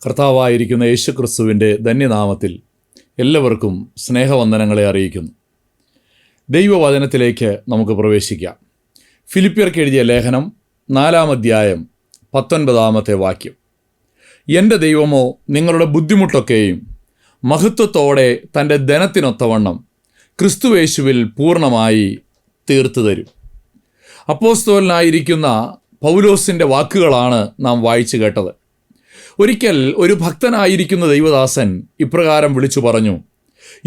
കർത്താവായിരിക്കുന്ന യേശുക്രിസ്തുവിൻ്റെ ധന്യനാമത്തിൽ എല്ലാവർക്കും സ്നേഹവന്ദനങ്ങളെ അറിയിക്കുന്നു. ദൈവവചനത്തിലേക്ക് നമുക്ക് പ്രവേശിക്കാം. ഫിലിപ്പിയർക്ക് എഴുതിയ ലേഖനം 4-ാം അധ്യായം 19-ാമത്തെ വാക്യം. എൻ്റെ ദൈവമോ നിങ്ങളുടെ ബുദ്ധിമുട്ടൊക്കെയും മഹത്വത്തോടെ തൻ്റെ ധനത്തിനൊത്തവണ്ണം ക്രിസ്തുയേശുവിൽ പൂർണ്ണമായി തീർത്തു തരും. അപ്പോസ്തലനായിരിക്കുന്ന പൗലോസിൻ്റെ വാക്കുകളാണ് നാം വായിച്ചു കേട്ടത്. ഒരിക്കൽ ഒരു ഭക്തനായിരിക്കുന്ന ദൈവദാസൻ ഇപ്രകാരം വിളിച്ചു പറഞ്ഞു,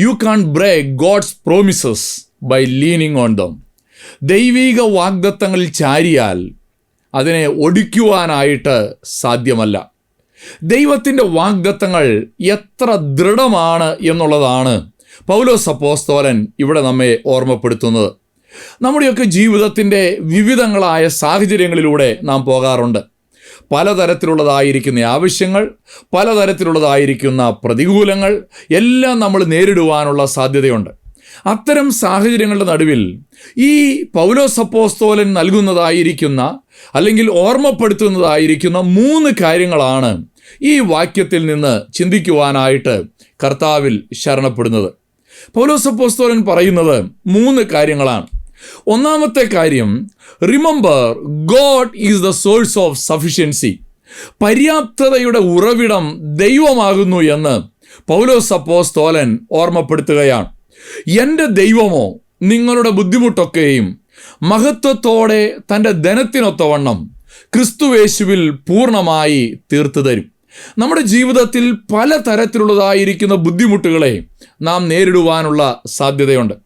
you can break God's promises by leaning on them. ദൈവിക വാഗ്ദത്തങ്ങളിൽ ചാരിയാൽ അതിനെ ഒടിക്കുവാനായിട്ട് സാധ്യമല്ല. ദൈവത്തിൻ്റെ വാഗ്ദത്തങ്ങൾ എത്ര ദൃഢമാണ് എന്നുള്ളതാണ് പൗലോസ് അപ്പോസ്തലൻ ഇവിടെ നമ്മെ ഓർമ്മപ്പെടുത്തുന്നത്. നമ്മുടെയൊക്കെ ജീവിതത്തിൻ്റെ വിവിധങ്ങളായ സാഹചര്യങ്ങളിലൂടെ നാം പോകാറുണ്ട്. പലതരത്തിലുള്ളതായിരിക്കുന്ന ആവശ്യങ്ങൾ, പലതരത്തിലുള്ളതായിരിക്കുന്ന പ്രതികൂലങ്ങൾ എല്ലാം നമ്മൾ നേരിടുവാനുള്ള സാധ്യതയുണ്ട്. അത്തരം സാഹചര്യങ്ങളുടെ നടുവിൽ ഈ പൗലോസ് അപ്പോസ്തലൻ നൽകുന്നതായിരിക്കുന്ന അല്ലെങ്കിൽ ഓർമ്മപ്പെടുത്തുന്നതായിരിക്കുന്ന 3 കാര്യങ്ങളാണ് ഈ വാക്യത്തിൽ നിന്ന് ചിന്തിക്കുവാനായിട്ട് കർത്താവിൽ ശരണപ്പെടുന്നത്. പൗലോസ് അപ്പോസ്തലൻ പറയുന്നത് 3 കാര്യങ്ങളാണ്. ഒന്നാമത്തെ കാര്യം, remember God is the source of sufficiency. പര്യാപ്തതയുടെ ഉറവിടം ദൈവമാകുന്നു എന്ന് പൗലോസ് അപ്പോസ്തലൻ ഓർമ്മപ്പെടുത്തുകയാണ്. എൻ്റെ ദൈവമോ നിങ്ങളുടെ ബുദ്ധിമുട്ടൊക്കെയും മഹത്വത്തോടെ തൻ്റെ ധനത്തിനൊത്തവണ്ണം ക്രിസ്തുയേശുവിൽ പൂർണ്ണമായി തീർത്തു തരും. നമ്മുടെ ജീവിതത്തിൽ പലതരത്തിലുള്ളതായിരിക്കുന്ന ബുദ്ധിമുട്ടുകളെ നാം നേരിടുവാനുള്ള സാധ്യതയുണ്ട്.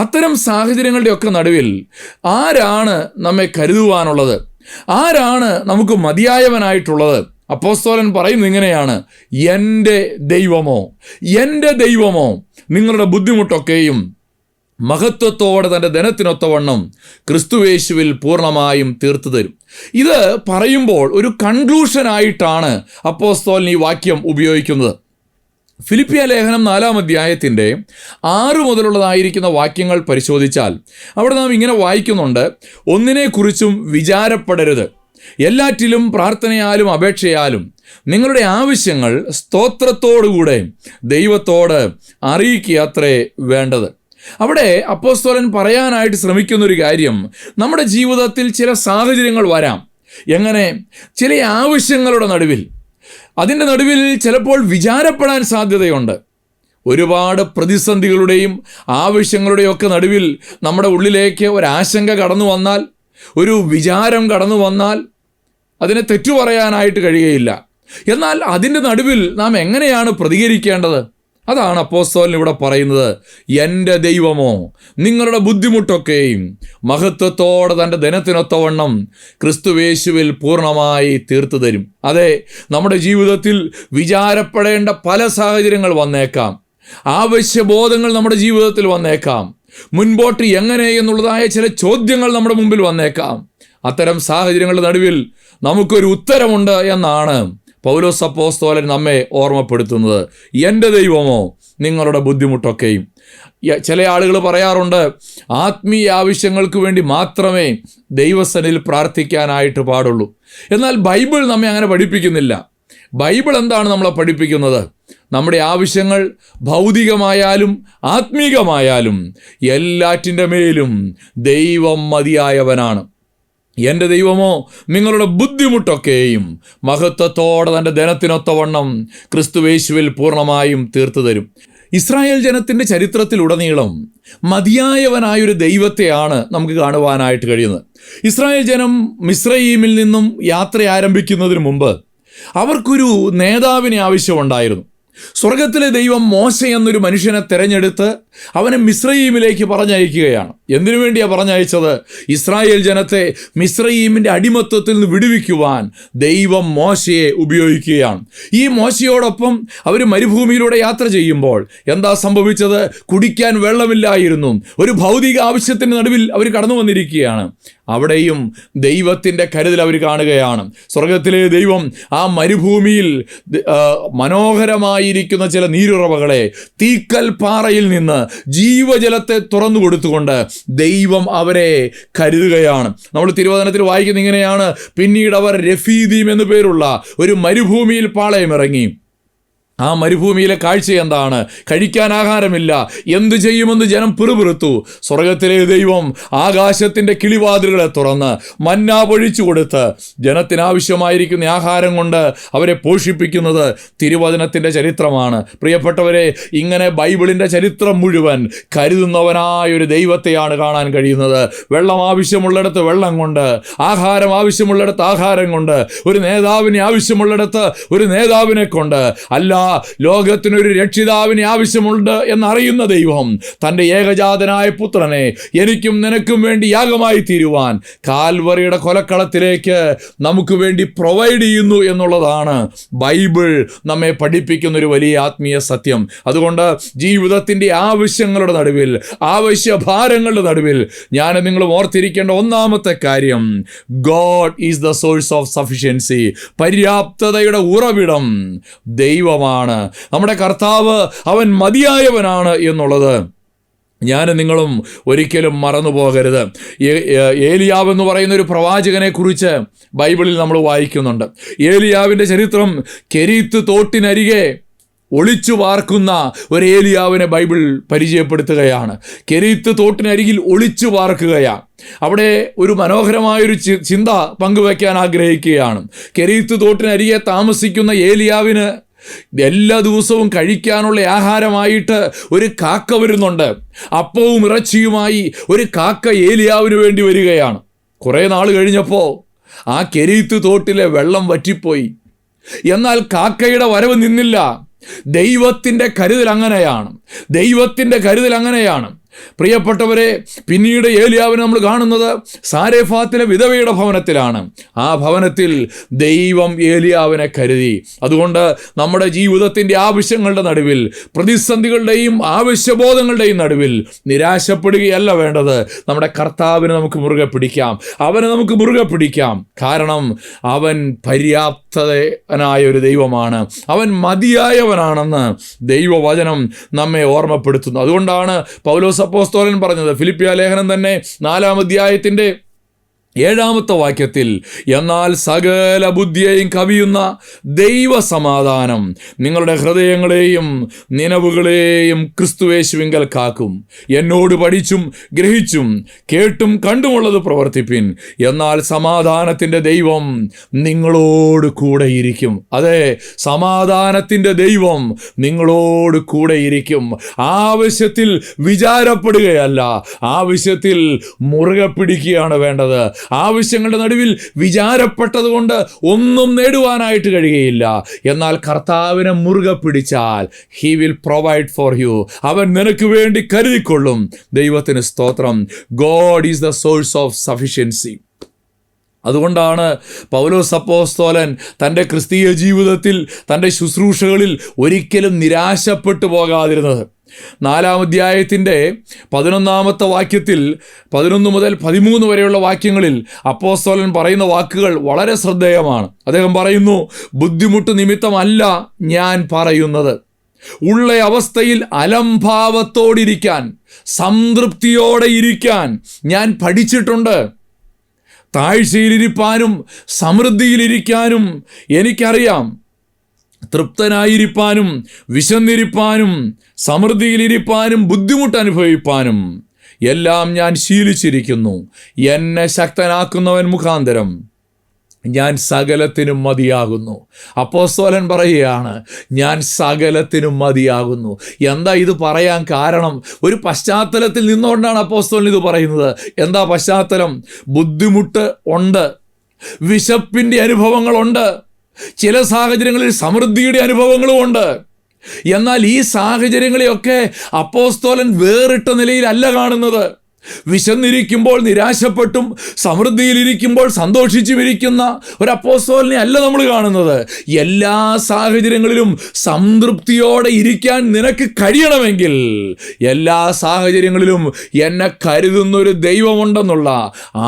അത്തരം സാഹചര്യങ്ങളുടെയൊക്കെ നടുവിൽ ആരാണ് നമ്മെ കരുതുവാനുള്ളത്? ആരാണ് നമുക്ക് മതിയായവനായിട്ടുള്ളത്? അപ്പോസ്തലൻ പറയുന്നത് ഇങ്ങനെയാണ്, എൻ്റെ ദൈവമോ നിങ്ങളുടെ ബുദ്ധിമുട്ടൊക്കെയും മഹത്വത്തോടെ തൻ്റെ ധനത്തിനൊത്തവണ്ണം ക്രിസ്തുയേശുവിൽ പൂർണ്ണമായും തീർത്തു തരും. ഇത് പറയുമ്പോൾ ഒരു കൺക്ലൂഷനായിട്ടാണ് അപ്പോസ്തലൻ ഈ വാക്യം ഉപയോഗിക്കുന്നത്. ഫിലിപ്പിയ ലേഖനം 4-ാം അധ്യായത്തിൻ്റെ 6 മുതലുള്ളതായിരിക്കുന്ന വാക്യങ്ങൾ പരിശോധിച്ചാൽ അവിടെ നാം ഇങ്ങനെ വായിക്കുന്നുണ്ട്, ഒന്നിനെക്കുറിച്ചും വിചാരപ്പെടരുത്, എല്ലാറ്റിലും പ്രാർത്ഥനയാലും അപേക്ഷയാലും നിങ്ങളുടെ ആവശ്യങ്ങൾ സ്തോത്രത്തോടുകൂടെ ദൈവത്തോട് അറിയിക്കുകയത്രേ വേണ്ടത്. അവിടെ അപ്പോസ്തലൻ പറയാനായിട്ട് ശ്രമിക്കുന്നൊരു കാര്യം, നമ്മുടെ ജീവിതത്തിൽ ചില സാഹചര്യങ്ങൾ വരാം. എങ്ങനെ? ചില ആവശ്യങ്ങളുടെ നടുവിൽ, അതിൻ്റെ നടുവിൽ ചിലപ്പോൾ വിചാരപ്പെടാൻ സാധ്യതയുണ്ട്. ഒരുപാട് പ്രതിസന്ധികളുടെയും ആവശ്യങ്ങളുടെയും ഒക്കെ നടുവിൽ നമ്മുടെ ഉള്ളിലേക്ക് ഒരാശങ്ക കടന്നു വന്നാൽ, ഒരു വിചാരം കടന്നു വന്നാൽ അതിനെ തെറ്റു പറയാനായിട്ട് കഴിയുകയില്ല. എന്നാൽ അതിൻ്റെ നടുവിൽ നാം എങ്ങനെയാണ് പ്രതികരിക്കേണ്ടത്? അതാണ് അപ്പോസ്തലൻ ഇവിടെ പറയുന്നത്, എൻ്റെ ദൈവമോ നിങ്ങളുടെ ബുദ്ധിമുട്ടൊക്കെയും മഹത്വത്തോടെ തൻ്റെ ധനത്തിനൊത്തവണ്ണം ക്രിസ്തുയേശുവിൽ പൂർണ്ണമായി തീർത്തു തരും. അതെ, നമ്മുടെ ജീവിതത്തിൽ വിചാരപ്പെടേണ്ട പല സാഹചര്യങ്ങൾ വന്നേക്കാം, ആവശ്യബോധങ്ങൾ നമ്മുടെ ജീവിതത്തിൽ വന്നേക്കാം, മുൻപോട്ട് എങ്ങനെ എന്നുള്ളതായ ചില ചോദ്യങ്ങൾ നമ്മുടെ മുമ്പിൽ വന്നേക്കാം. അത്തരം സാഹചര്യങ്ങളുടെ നടുവിൽ നമുക്കൊരു ഉത്തരമുണ്ട് എന്നാണ് പൗലോസ് അപ്പോസ്തലൻ നമ്മെ ഓർമ്മപ്പെടുത്തുന്നത്. എൻ്റെ ദൈവമോ നിങ്ങളുടെ ബുദ്ധിമുട്ടൊക്കെയും. ചില ആളുകൾ പറയാറുണ്ട്, ആത്മീയ ആവശ്യങ്ങൾക്ക് വേണ്ടി മാത്രമേ ദൈവസന്നിധിയിൽ പ്രാർത്ഥിക്കാനായിട്ട് പാടുള്ളൂ. എന്നാൽ ബൈബിൾ നമ്മെ അങ്ങനെ പഠിപ്പിക്കുന്നില്ല. ബൈബിൾ എന്താണ് നമ്മളെ പഠിപ്പിക്കുന്നത്? നമ്മുടെ ആവശ്യങ്ങൾ ഭൗതികമായാലും ആത്മീകമായാലും എല്ലാറ്റിൻ്റെ മേലും ദൈവം മതിയായവനാണ്. എൻ്റെ ദൈവമോ നിങ്ങളുടെ ബുദ്ധിമുട്ടൊക്കെയും മഹത്വത്തോടെ തൻ്റെ ധനത്തിനൊത്തവണ്ണം ക്രിസ്തുയേശുവിൽ പൂർണ്ണമായും തീർത്തു തരും. ഇസ്രായേൽ ജനത്തിൻ്റെ ചരിത്രത്തിലുടനീളം മതിയായവനായൊരു ദൈവത്തെയാണ് നമുക്ക് കാണുവാനായിട്ട് കഴിയുന്നത്. ഇസ്രായേൽ ജനം മിസ്രയീമിൽ നിന്നും യാത്ര ആരംഭിക്കുന്നതിന് മുമ്പ് അവർക്കൊരു നേതാവിനെ ആവശ്യമുണ്ടായിരുന്നു. സ്വർഗത്തിലെ ദൈവം മോശ എന്നൊരു മനുഷ്യനെ തിരഞ്ഞെടുത്ത് അവനെ മിസ്രയീമിലേക്ക് പറഞ്ഞയക്കുകയാണ്. എന്തിനു വേണ്ടിയാണ് പറഞ്ഞയച്ചത്? ഇസ്രായേൽ ജനത്തെ മിസ്രയീമിൻ്റെ അടിമത്വത്തിൽ നിന്ന് വിടുവിക്കുവാൻ ദൈവം മോശയെ ഉപയോഗിക്കുകയാണ്. ഈ മോശയോടൊപ്പം അവർ മരുഭൂമിയിലൂടെ യാത്ര ചെയ്യുമ്പോൾ എന്താ സംഭവിച്ചത്? കുടിക്കാൻ വെള്ളമില്ലായിരുന്നു. ഒരു ഭൗതിക ആവശ്യത്തിൻ്റെ നടുവിൽ അവർ കടന്നു വന്നിരിക്കുകയാണ്. അവിടെയും ദൈവത്തിൻ്റെ കരുതൽ അവർ കാണുകയാണ്. സ്വർഗത്തിലെ ദൈവം ആ മരുഭൂമിയിൽ മനോഹരമായിരിക്കുന്ന ചില നീരുറവകളെ തീക്കൽ പാറയിൽ നിന്ന് ജീവജലത്തെ തുറന്നു കൊടുത്തുകൊണ്ട് ദൈവം അവരെ കരുതുകയാണ്. നമ്മൾ തിരുവചനത്തിൽ വായിക്കുന്ന ഇങ്ങനെയാണ്: പിന്നീട് അവർ രഫീദീം എന്നു പേരുള്ള ഒരു മരുഭൂമിയിൽ പാളയമിറങ്ങി. ആ മരുഭൂമിയിലെ കാഴ്ച എന്താണ്? കഴിക്കാൻ ആഹാരമില്ല. എന്തു ചെയ്യുമെന്ന് ജനം പിറുപിറുത്തു. സ്വർഗത്തിലെ ദൈവം ആകാശത്തിൻ്റെ കിളിവാതിലുകളെ തുറന്ന് മന്ന പൊഴിച്ചു കൊടുത്ത് ജനത്തിനാവശ്യമായിരിക്കുന്ന ആഹാരം കൊണ്ട് അവരെ പോഷിപ്പിക്കുന്നത് തിരുവചനത്തിൻ്റെ ചരിത്രമാണ്. പ്രിയപ്പെട്ടവരെ, ഇങ്ങനെ ബൈബിളിൻ്റെ ചരിത്രം മുഴുവൻ കരുതുന്നവനായൊരു ദൈവത്തെയാണ് കാണാൻ കഴിയുന്നത്. വെള്ളം ആവശ്യമുള്ളിടത്ത് വെള്ളം കൊണ്ട്, ആഹാരം ആവശ്യമുള്ളിടത്ത് ആഹാരം കൊണ്ട്, ഒരു നേതാവിനെ ആവശ്യമുള്ളിടത്ത് ഒരു നേതാവിനെ കൊണ്ട്, അല്ല ലോകത്തിനൊരു രക്ഷിതാവിനെ ആവശ്യമുണ്ട് എന്നറിയുന്ന ദൈവം തൻ്റെ ഏകജാതനായ പുത്രനെ എനിക്കും നിനക്കും വേണ്ടി യാഗമായി തീരുവാൻ കാൽവറിയുടെ കൊലക്കളത്തിലേക്ക് നമുക്ക് വേണ്ടി പ്രൊവൈഡ് ചെയ്യുന്നു എന്നുള്ളതാണ് ബൈബിൾ നമ്മെ പഠിപ്പിക്കുന്ന ഒരു വലിയ ആത്മീയ സത്യം. അതുകൊണ്ട് ജീവിതത്തിൻ്റെ ആവശ്യങ്ങളുടെ നടുവിൽ, ആവശ്യഭാരങ്ങളുടെ നടുവിൽ ഞാൻ നിങ്ങൾ ഓർത്തിരിക്കേണ്ട ഒന്നാമത്തെ കാര്യം, God is the source of sufficiency. പര്യാപ്തതയുടെ ഉറവിടം ദൈവമാണ്. നമ്മുടെ കർത്താവ് അവൻ മതിയായവനാണ് എന്നുള്ളത് ഞാനും നിങ്ങളും ഒരിക്കലും മറന്നു പോകരുത്. ഏലിയാവ് എന്ന് പറയുന്ന ഒരു പ്രവാചകനെ കുറിച്ച് ബൈബിളിൽ നമ്മൾ വായിക്കുന്നുണ്ട്. ഏലിയാവിൻ്റെ ചരിത്രം കെരീത്ത് തോട്ടിനരികെ ഒളിച്ചു പാർക്കുന്ന ഒരു ഏലിയാവിനെ ബൈബിൾ പരിചയപ്പെടുത്തുകയാണ്. കെരീത്ത് തോട്ടിനരികിൽ ഒളിച്ചു പാർക്കുകയാണ്. അവിടെ ഒരു മനോഹരമായൊരു ചിന്ത പങ്കുവയ്ക്കാൻ ആഗ്രഹിക്കുകയാണ്. കെരീത്ത് തോട്ടിനരികെ താമസിക്കുന്ന ഏലിയാവിന് എല്ലാ ദിവസവും കഴിക്കാനുള്ള ആഹാരമായിട്ട് ഒരു കാക്ക വരുന്നുണ്ട്. അപ്പവും ഇറച്ചിയുമായി ഒരു കാക്ക ഏലിയാവിന് വേണ്ടി വരികയാണ്. കുറേ നാൾ കഴിഞ്ഞപ്പോൾ ആ കെരീത്ത് തോട്ടിലെ വെള്ളം വറ്റിപ്പോയി. എന്നാൽ കാക്കയുടെ വരവ് നിന്നില്ല. ദൈവത്തിൻ്റെ കരുതൽ അങ്ങനെയാണ്. ദൈവത്തിൻ്റെ കരുതൽ അങ്ങനെയാണ്. പ്രിയപ്പെട്ടവരെ, പിന്നീട് ഏലിയാവിനെ നമ്മൾ കാണുന്നത് സാരെഫാത്തിലെ വിധവയുടെ ഭവനത്തിലാണ്. ആ ഭവനത്തിൽ ദൈവം ഏലിയാവിനെ കരുതി. അതുകൊണ്ട് നമ്മുടെ ജീവിതത്തിൻ്റെ ആവശ്യങ്ങളുടെ നടുവിൽ, പ്രതിസന്ധികളുടെയും ആവശ്യബോധങ്ങളുടെയും നടുവിൽ നിരാശപ്പെടുകയല്ല വേണ്ടത്. നമ്മുടെ കർത്താവിനെ നമുക്ക് മുറുകെ പിടിക്കാം. അവനെ നമുക്ക് മുറുകെ പിടിക്കാം. കാരണം അവൻ പര്യാപ്തനായ ഒരു ദൈവമാണ്. അവൻ മതിയായവനാണെന്ന് ദൈവവചനം നമ്മെ ഓർമ്മപ്പെടുത്തുന്നു. അതുകൊണ്ടാണ് പൗലോസ് അപ്പോസ്തലൻ പറഞ്ഞത് ഫിലിപ്പിയ ലേഖനം തന്നെ 4-ാം അധ്യായത്തിൻ്റെ 7-ാമത്തെ വാക്യത്തിൽ, എന്നാൽ സകല ബുദ്ധിയെയും കവിയുന്ന ദൈവസമാധാനം നിങ്ങളുടെ ഹൃദയങ്ങളെയും നിലവുകളെയും ക്രിസ്തുയേശുവിങ്കൽ കാക്കും. എന്നോട് പഠിച്ചും ഗ്രഹിച്ചും കേട്ടും കണ്ടുമുള്ളത് പ്രവർത്തിപ്പിൻ, എന്നാൽ സമാധാനത്തിൻ്റെ ദൈവം നിങ്ങളോട് കൂടെയിരിക്കും. അതെ, സമാധാനത്തിൻ്റെ ദൈവം നിങ്ങളോട് കൂടെയിരിക്കും. ആവശ്യത്തിൽ വിചാരപ്പെടുകയല്ല, ആവശ്യത്തിൽ മുറുകെ പിടിക്കുകയാണ് വേണ്ടത്. ആവശ്യങ്ങളുടെ നടുവിൽ വിചാരപ്പെട്ടതുകൊണ്ട് ഒന്നും നേടുവാനായിട്ട് കഴിയുകയില്ല. എന്നാൽ കർത്താവിനെ മുറുകെ പിടിച്ചാൽ he will provide for you. അവൻ നിനക്ക് വേണ്ടി കരുതിക്കൊള്ളും. ദൈവത്തിന് സ്തോത്രം. God is the source of sufficiency. അതുകൊണ്ടാണ് പൗലോസ് അപ്പോസ്തലൻ തൻ്റെ ക്രിസ്തീയ ജീവിതത്തിൽ, തൻ്റെ ശുശ്രൂഷകളിൽ ഒരിക്കലും നിരാശപ്പെട്ടു പോകാതിരുന്നത്. 4-ാം അധ്യായത്തിൻ്റെ 11-ാമത്തെ വാക്യത്തിൽ 11 മുതൽ 13 വരെയുള്ള വാക്യങ്ങളിൽ അപ്പോസ്തലൻ പറയുന്ന വാക്കുകൾ വളരെ ശ്രദ്ധേയമാണ്. അദ്ദേഹം പറയുന്നു, ബുദ്ധിമുട്ട് നിമിത്തമല്ല ഞാൻ പറയുന്നത്, ഉള്ള അവസ്ഥയിൽ അലംഭാവത്തോടിരിക്കാൻ, സംതൃപ്തിയോടെ ഇരിക്കാൻ ഞാൻ പഠിച്ചിട്ടുണ്ട്. താഴ്ചയിലിരിപ്പാനും സമൃദ്ധിയിലിരിക്കാനും എനിക്കറിയാം. തൃപ്തനായിരിക്കാനും വിശന്നിരിപ്പാനും സമൃദ്ധിയിലിരിപ്പാനും ബുദ്ധിമുട്ട് അനുഭവിപ്പാനും എല്ലാം ഞാൻ ശീലിച്ചിരിക്കുന്നു. എന്നെ ശക്തനാക്കുന്നവൻ മുഖാന്തരം ഞാൻ സകലത്തിനും മതിയാകുന്നു. അപ്പോസ്തലൻ പറയുകയാണ്, ഞാൻ സകലത്തിനും മതിയാകുന്നു. എന്താ ഇത് പറയാൻ കാരണം? ഒരു പശ്ചാത്തലത്തിൽ നിന്നുകൊണ്ടാണ് അപ്പോസ്തലൻ ഇത് പറയുന്നത്. എന്താ പശ്ചാത്തലം? ബുദ്ധിമുട്ട് ഉണ്ട്, വിശപ്പിൻ്റെ അനുഭവങ്ങളുണ്ട്, ചില സാഹചര്യങ്ങളിൽ സമൃദ്ധിയുടെ അനുഭവങ്ങളും ഉണ്ട്. എന്നാൽ ഈ സാഹചര്യങ്ങളെയൊക്കെ അപ്പോസ്തലൻ വേറിട്ട നിലയിലല്ല കാണുന്നത്. വിശന്നിരിക്കുമ്പോൾ നിരാശപ്പെട്ടും സമൃദ്ധിയിലിരിക്കുമ്പോൾ സന്തോഷിച്ചും ഇരിക്കുന്ന ഒരു അപ്പോസ്തലനെ അല്ല നമ്മൾ കാണുന്നത്. എല്ലാ സാഹചര്യങ്ങളിലും സംതൃപ്തിയോടെ ഇരിക്കാൻ നിനക്ക് കഴിയണമെങ്കിൽ എല്ലാ സാഹചര്യങ്ങളിലും എന്നെ കരുതുന്നൊരു ദൈവമുണ്ടെന്നുള്ള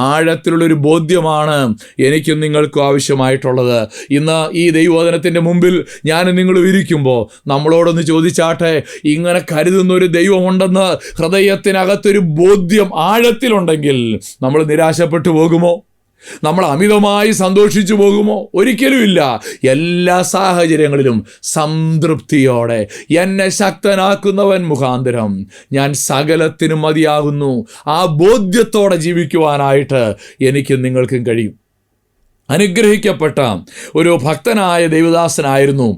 ആഴത്തിലുള്ളൊരു ബോധ്യമാണ് എനിക്കും നിങ്ങൾക്കും ആവശ്യമായിട്ടുള്ളത്. ഇന്ന് ഈ ദൈവവചനത്തിൻ്റെ മുമ്പിൽ ഞാൻ നിങ്ങൾ ഇരിക്കുമ്പോൾ നമ്മളോടൊന്ന് ചോദിച്ചാട്ടെ, ഇങ്ങനെ കരുതുന്നൊരു ദൈവമുണ്ടെന്ന് ഹൃദയത്തിനകത്തൊരു ബോധ്യം ആഴത്തിലുണ്ടെങ്കിൽ നമ്മൾ നിരാശപ്പെട്ടു പോകുമോ? നമ്മൾ അമിതമായി സന്തോഷിച്ചു പോകുമോ? ഒരിക്കലുമില്ല. എല്ലാ സാഹചര്യങ്ങളിലും സംതൃപ്തിയോടെ എന്നെ ശക്തനാക്കുന്നവൻ മുഖാന്തരം ഞാൻ സകലത്തിനും മതിയാകുന്നു, ആ ബോധ്യത്തോടെ ജീവിക്കുവാനായിട്ട് എനിക്കും നിങ്ങൾക്കും കഴിയും. അനുഗ്രഹിക്കപ്പെട്ട ഒരു ഭക്തനായ ദൈവദാസനായിരുന്നു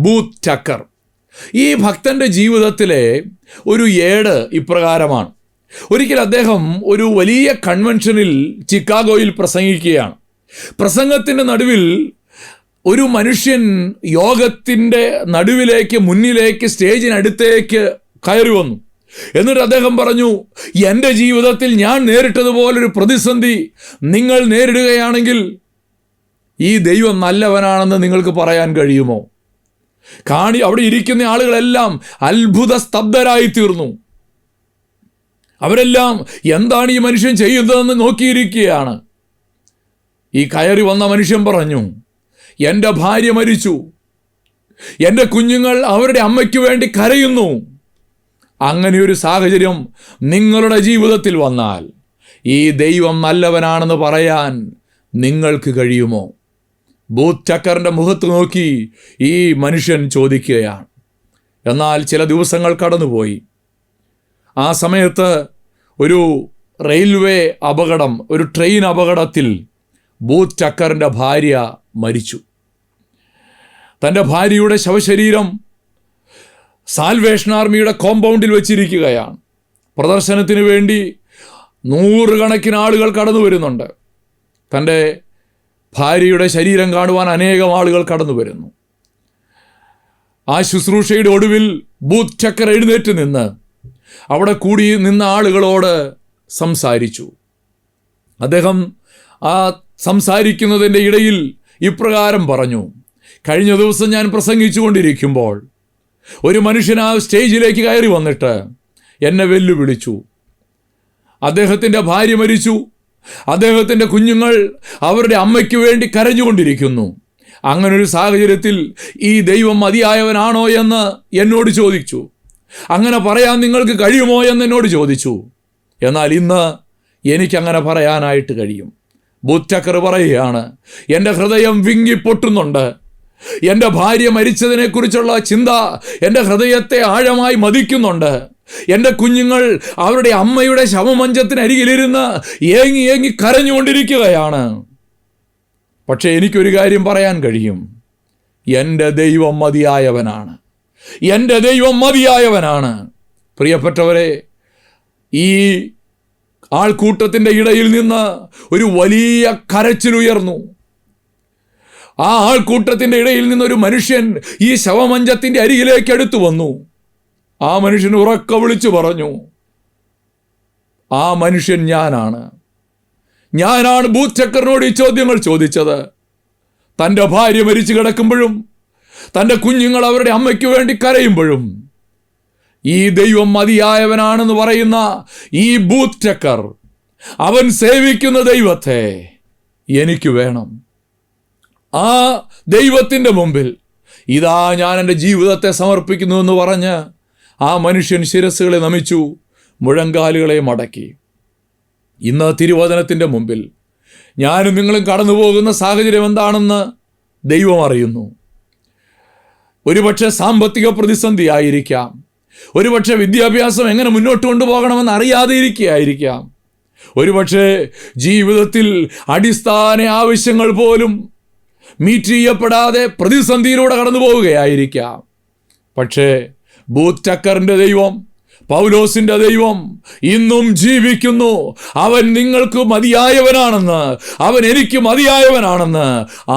ബൂത്ത് ടക്കർ. ഈ ഭക്തൻ്റെ ജീവിതത്തിലെ ഒരു ഏട് ഇപ്രകാരമാണ്. ഒരിക്കൽ അദ്ദേഹം ഒരു വലിയ കൺവെൻഷനിൽ ചിക്കാഗോയിൽ പ്രസംഗിക്കുകയാണ്. പ്രസംഗത്തിൻ്റെ നടുവിൽ ഒരു മനുഷ്യൻ യോഗത്തിൻ്റെ നടുവിലേക്ക്, മുന്നിലേക്ക്, സ്റ്റേജിനടുത്തേക്ക് കയറി വന്നു. എന്നിട്ട് അദ്ദേഹം പറഞ്ഞു, എൻ്റെ ജീവിതത്തിൽ ഞാൻ നേരിട്ടതുപോലൊരു പ്രതിസന്ധി നിങ്ങൾ നേരിടുകയാണെങ്കിൽ ഈ ദൈവം നല്ലവനാണെന്ന് നിങ്ങൾക്ക് പറയാൻ കഴിയുമോ? അവിടെ ഇരിക്കുന്ന ആളുകളെല്ലാം അത്ഭുത സ്തബ്ധരായി തീർന്നു. അവരെല്ലാം എന്താണ് ഈ മനുഷ്യൻ ചെയ്യുന്നതെന്ന് നോക്കിയിരിക്കുകയാണ്. ഈ കയറി വന്ന മനുഷ്യൻ പറഞ്ഞു, എൻ്റെ ഭാര്യ മരിച്ചു, എൻ്റെ കുഞ്ഞുങ്ങൾ അവരുടെ അമ്മയ്ക്ക് വേണ്ടി കരയുന്നു. അങ്ങനെയൊരു സാഹചര്യം നിങ്ങളുടെ ജീവിതത്തിൽ വന്നാൽ ഈ ദൈവം നല്ലവനാണെന്ന് പറയാൻ നിങ്ങൾക്ക് കഴിയുമോ? ബൂത്ത് ടക്കറിൻ്റെ മുഖത്ത് നോക്കി ഈ മനുഷ്യൻ ചോദിക്കുകയാണ്. എന്നാൽ ചില ദിവസങ്ങൾ കടന്നുപോയി. ആ സമയത്ത് ഒരു റെയിൽവേ അപകടം, ഒരു ട്രെയിൻ അപകടത്തിൽ ബൂത്ത് ടക്കറിൻ്റെ ഭാര്യ മരിച്ചു. തൻ്റെ ഭാര്യയുടെ ശവശരീരം സാൽവേഷൻ ആർമിയുടെ കോമ്പൗണ്ടിൽ വെച്ചിരിക്കുകയാണ്. പ്രദർശനത്തിന് വേണ്ടി നൂറുകണക്കിന് ആളുകൾ കടന്നു വരുന്നുണ്ട്. തൻ്റെ ഭാര്യയുടെ ശരീരം കാണുവാൻ അനേകം ആളുകൾ കടന്നു വരുന്നു. ആ ശുശ്രൂഷയുടെ ഒടുവിൽ ബൂത്ത് ടക്കർ എഴുന്നേറ്റ് നിന്ന് അവിടെ കൂടി നിന്ന ആളുകളോട് സംസാരിച്ചു. അദ്ദേഹം ആ സംസാരിക്കുന്നതിൻ്റെ ഇടയിൽ ഇപ്രകാരം പറഞ്ഞു, കഴിഞ്ഞ ദിവസം ഞാൻ പ്രസംഗിച്ചു കൊണ്ടിരിക്കുമ്പോൾ ഒരു മനുഷ്യൻ ആ സ്റ്റേജിലേക്ക് കയറി വന്നിട്ട് എന്നെ വെല്ലുവിളിച്ചു. അദ്ദേഹത്തിൻ്റെ ഭാര്യ മരിച്ചു, അദ്ദേഹത്തിൻ്റെ കുഞ്ഞുങ്ങൾ അവരുടെ അമ്മയ്ക്ക് വേണ്ടി കരഞ്ഞുകൊണ്ടിരിക്കുന്നു. അങ്ങനൊരു സാഹചര്യത്തിൽ ഈ ദൈവം മതിയായവനാണോ എന്ന് എന്നോട് ചോദിച്ചു. അങ്ങനെ പറയാൻ നിങ്ങൾക്ക് കഴിയുമോ എന്ന് എന്നോട് ചോദിച്ചു. എന്നാൽ ഇന്ന് എനിക്കങ്ങനെ പറയാനായിട്ട് കഴിയും. ബൂത്ത് ടക്കർ പറയുകയാണ്, എൻ്റെ ഹൃദയം വിങ്ങിപ്പൊട്ടുന്നുണ്ട്. എൻ്റെ ഭാര്യ മരിച്ചതിനെക്കുറിച്ചുള്ള ചിന്ത എൻ്റെ ഹൃദയത്തെ ആഴമായി മതിക്കുന്നുണ്ട്. എൻ്റെ കുഞ്ഞുങ്ങൾ അവരുടെ അമ്മയുടെ ശവമഞ്ചത്തിനരികിലിരുന്ന് ഏങ്ങി ഏങ്ങി കരഞ്ഞുകൊണ്ടിരിക്കുകയാണ്. പക്ഷേ എനിക്കൊരു കാര്യം പറയാൻ കഴിയും, എൻ്റെ ദൈവം മതിയായവനാണ്, എൻ്റെ ദൈവം മതിയായവനാണ്. പ്രിയപ്പെട്ടവരെ, ഈ ആൾക്കൂട്ടത്തിൻ്റെ ഇടയിൽ നിന്ന് ഒരു വലിയ കരച്ചിലുയർന്നു. ആ ആൾക്കൂട്ടത്തിൻ്റെ ഇടയിൽ നിന്നൊരു മനുഷ്യൻ ഈ ശവമഞ്ചത്തിൻ്റെ അരികിലേക്ക് അടുത്തു വന്നു. ആ മനുഷ്യൻ ഉറക്കെ വിളിച്ചു പറഞ്ഞു, ആ മനുഷ്യൻ ഞാനാണ് ബൂത്ത് ടക്കറിനോട് ഈ ചോദ്യങ്ങൾ ചോദിച്ചത്. തൻ്റെ ഭാര്യ മരിച്ചു കിടക്കുമ്പോഴും തൻ്റെ കുഞ്ഞുങ്ങൾ അവരുടെ അമ്മയ്ക്ക് വേണ്ടി കരയുമ്പോഴും ഈ ദൈവം മതിയായവനാണെന്ന് പറയുന്ന ഈ ബൂത്ത് ടക്കർ, അവൻ സേവിക്കുന്ന ദൈവത്തെ എനിക്ക് വേണം. ആ ദൈവത്തിൻ്റെ മുമ്പിൽ ഇതാ ഞാൻ എൻ്റെ ജീവിതത്തെ സമർപ്പിക്കുന്നു എന്ന് പറഞ്ഞ് ആ മനുഷ്യൻ ശിരസ്സുകളെ നമിച്ചു, മുഴങ്കാലുകളെ മടക്കി. ഇന്ന് തിരുവചനത്തിൻ്റെ മുമ്പിൽ ഞാനും നിങ്ങളും കടന്നു പോകുന്ന സാഹചര്യം എന്താണെന്ന് ദൈവം അറിയുന്നു. ഒരുപക്ഷെ സാമ്പത്തിക പ്രതിസന്ധി ആയിരിക്കാം, ഒരുപക്ഷെ വിദ്യാഭ്യാസം എങ്ങനെ മുന്നോട്ട് കൊണ്ടുപോകണമെന്ന് അറിയാതെ ഇരിക്കുകയായിരിക്കാം, ഒരുപക്ഷെ ജീവിതത്തിൽ അടിസ്ഥാന ആവശ്യങ്ങൾ പോലും മീറ്റ് ചെയ്യപ്പെടാതെ പ്രതിസന്ധിയിലൂടെ കടന്നു പോവുകയായിരിക്കാം. പക്ഷേ ബൂത്ത് ടക്കറിൻ്റെ ദൈവം, പൗലോസിൻ്റെ ദൈവം ഇന്നും ജീവിക്കുന്നു. അവൻ നിങ്ങൾക്ക് മതിയായവനാണെന്ന്, അവൻ എനിക്ക് മതിയായവനാണെന്ന്